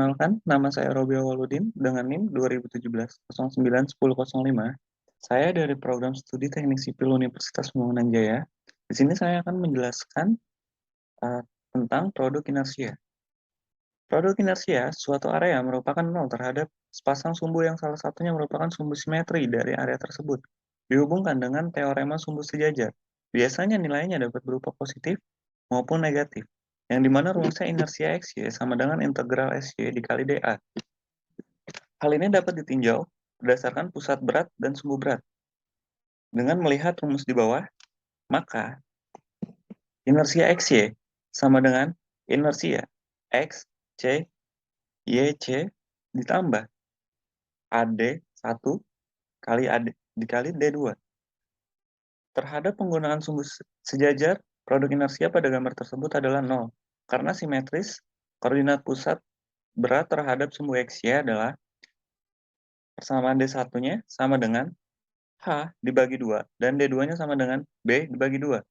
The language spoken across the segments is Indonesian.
Perkenalkan, nama saya Robi Awaludin dengan NIM 2017-09-1005. Saya dari program studi Teknik Sipil Universitas Pembangunan Jaya. Di sini saya akan menjelaskan tentang produk inersia. Produk inersia, suatu area merupakan nol terhadap sepasang sumbu yang salah satunya merupakan sumbu simetri dari area tersebut, dihubungkan dengan teorema sumbu sejajar. Biasanya nilainya dapat berupa positif maupun negatif, yang dimana rumusnya inersia XY sama dengan integral SY dikali dA. Hal ini dapat ditinjau berdasarkan pusat berat dan sumbu berat. Dengan melihat rumus di bawah, maka inersia XY sama dengan inersia X, C, YC ditambah AD1 kali AD dikali D2. Terhadap penggunaan sumbu sejajar, produk inersia pada gambar tersebut adalah 0. Karena simetris, koordinat pusat berat terhadap sumbu XY adalah persamaan D1-nya sama dengan H dibagi 2, dan D2-nya sama dengan B dibagi 2.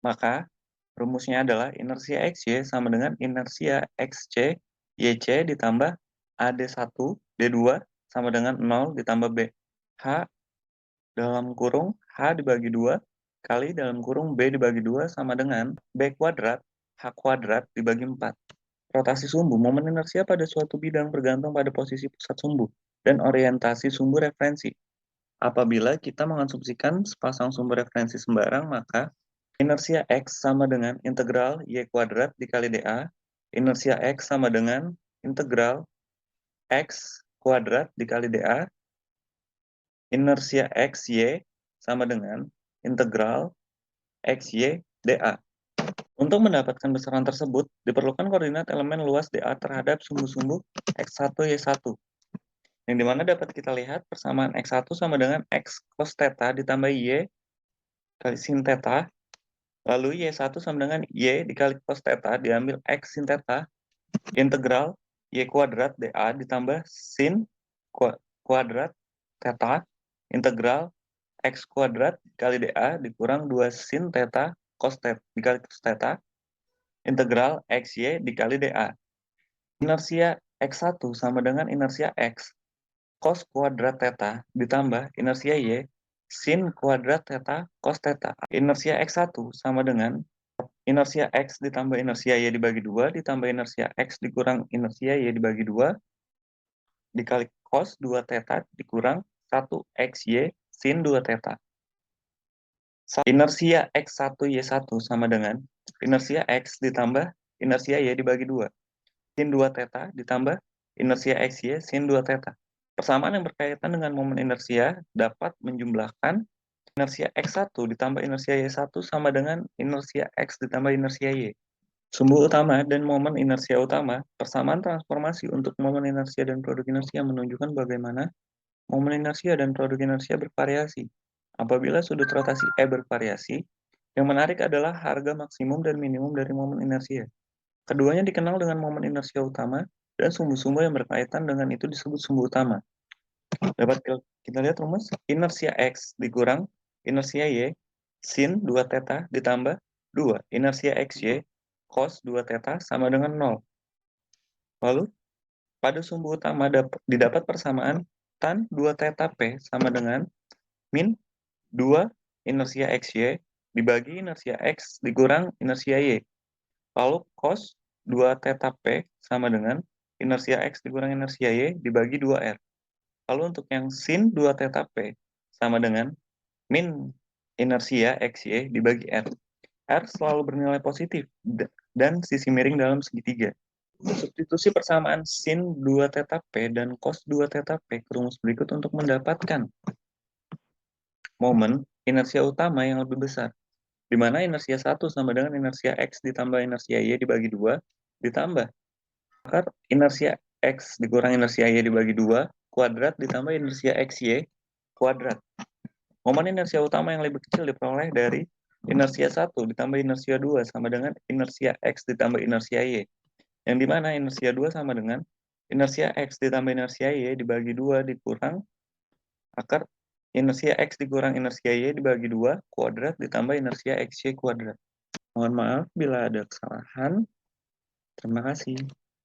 Maka, rumusnya adalah inersia XY sama dengan inersia XC, YC ditambah AD1, D2 sama dengan 0 ditambah B. H dalam kurung H dibagi 2 kali dalam kurung B dibagi 2 sama dengan B kuadrat, H kuadrat dibagi 4. Rotasi sumbu, momen inersia pada suatu bidang bergantung pada posisi pusat sumbu dan orientasi sumbu referensi. Apabila kita mengasumsikan sepasang sumbu referensi sembarang, maka inersia X sama dengan integral Y kuadrat dikali dA, inersia X sama dengan integral X kuadrat dikali dA, inersia XY sama dengan integral XY dA. Untuk mendapatkan besaran tersebut, diperlukan koordinat elemen luas dA terhadap sumbu-sumbu X1, Y1. Yang dimana dapat kita lihat persamaan X1 sama dengan X cos theta ditambah Y kali sin theta. Lalu Y1 sama dengan Y dikali cos theta diambil X sin theta. Integral Y kuadrat dA ditambah sin kuadrat theta. Integral X kuadrat dikali dA dikurang 2 sin theta cos theta dikali cos theta. Integral XY dikali dA. Inersia X1 sama dengan inersia X cos kuadrat theta ditambah inersia Y sin kuadrat theta cos theta. Inersia X1 sama dengan inersia X ditambah inersia Y dibagi 2 ditambah inersia X dikurang inersia Y dibagi 2 dikali cos 2 theta dikurang 1 XY sin 2 theta. Inersia X1 Y1 sama dengan inersia X ditambah inersia Y dibagi 2. Sin 2 theta ditambah inersia XY sin 2 theta. Persamaan yang berkaitan dengan momen inersia dapat menjumlahkan inersia X1 ditambah inersia Y1 sama dengan inersia X ditambah inersia Y. Sumbu utama dan momen inersia utama, persamaan transformasi untuk momen inersia dan produk inersia menunjukkan bagaimana momen inersia dan produk inersia bervariasi. Apabila sudut rotasi E bervariasi, yang menarik adalah harga maksimum dan minimum dari momen inersia. Keduanya dikenal dengan momen inersia utama, dan sumbu-sumbu yang berkaitan dengan itu disebut sumbu utama. Dapat kita lihat rumus, inersia X dikurang inersia Y sin 2 theta ditambah 2 inersia XY cos 2 theta sama dengan 0. Lalu, pada sumbu utama didapat persamaan tan 2 theta P sama dengan min 2 inersia XY dibagi inersia X dikurang inersia Y. Lalu cos 2 theta P sama dengan inersia X dikurang inersia Y dibagi 2R. Lalu untuk yang sin 2 theta P sama dengan min inersia XY dibagi R. R selalu bernilai positif dan sisi miring dalam segitiga. Substitusi persamaan sin 2 theta P dan cos 2 theta P ke rumus berikut untuk mendapatkan momen inersia utama yang lebih besar, di mana inersia 1 sama dengan inersia X ditambah inersia Y dibagi 2, ditambah akar inersia X dikurang inersia Y dibagi 2, kuadrat ditambah inersia XY, kuadrat. Momen inersia utama yang lebih kecil diperoleh dari inersia 1 ditambah inersia 2 sama dengan inersia X ditambah inersia Y. Yang dimana inersia 2 sama dengan inersia X ditambah inersia Y dibagi 2 dikurang akar inersia X dikurang inersia Y dibagi 2 kuadrat ditambah inersia XY kuadrat. Mohon maaf bila ada kesalahan. Terima kasih.